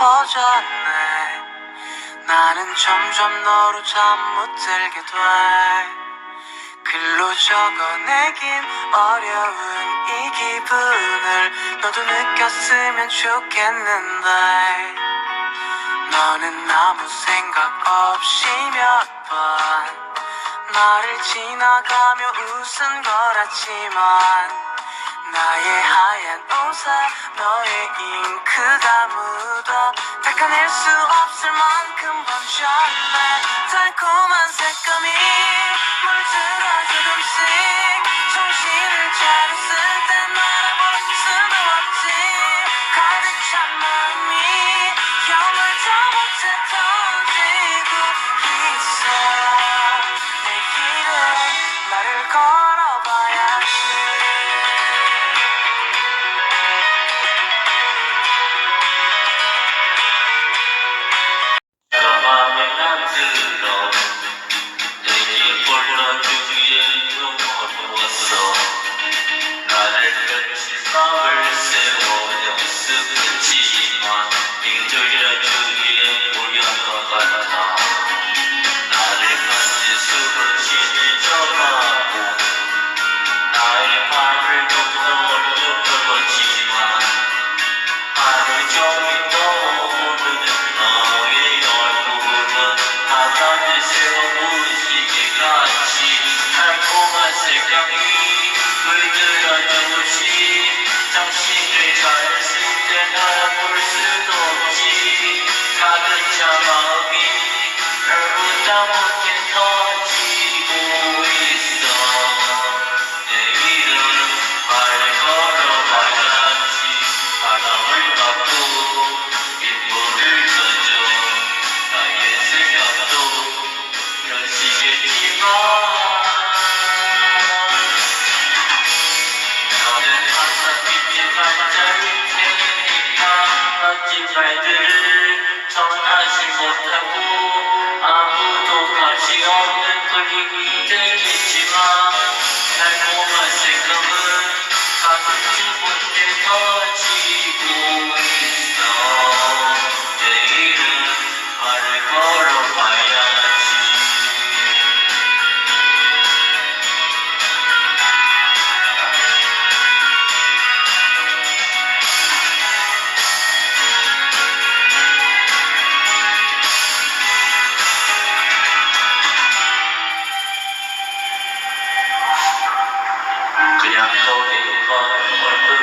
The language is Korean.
깊어졌네. 나는 점점 너로 잠 못 들게 돼. 글로 적어내긴 어려운 이 기분을 너도 느꼈으면 좋겠는데. 너는 아무 생각 없이 몇 번 나를 지나가며 웃은 거라지만 나의 하얀 옷에 너의 잉크가 묻어 닦아낼 수 없을 만큼 번졌네. 달콤한 색감이 물들어 조금씩 정신을 차렸을 땐 알아볼 수도 없지. 가득 찬 마음이 영을 다 못해 던지고 있어. 내일은 나를 걸어봐야지. 맘에 안 들어 내게 불러주기에 너무 어려웠어. 나를 며칠 밤을 새워 연습했지만 빙들여주기에 우연 것 같아. 나를 만지 스스로 친해져가고 나의 밤을 조금 어렵지만 하루 종일 떠오르는 너의 얼굴은 바다를 새워 무지개 같이 달콤한 색감이 물들어 조금씩 정신을 차렸을 땐 알아볼 수도 없지. 가득 찬 마음이 별보다 못해 터지고 있어. 내일은 발을 걸어봐야지. 바람을 막고 빗물을 던져 나의 생각도 펼치겠지만 너는 항상 빛의 발자를 테니까 멋진 말들을 전하지 못하고 아무도 관심 없는 그림이 되겠지만 달콤한 생각은 가득지 못해 터지고 있어. 내일은 발을 걸어봐야지. 그냥 너의 얼굴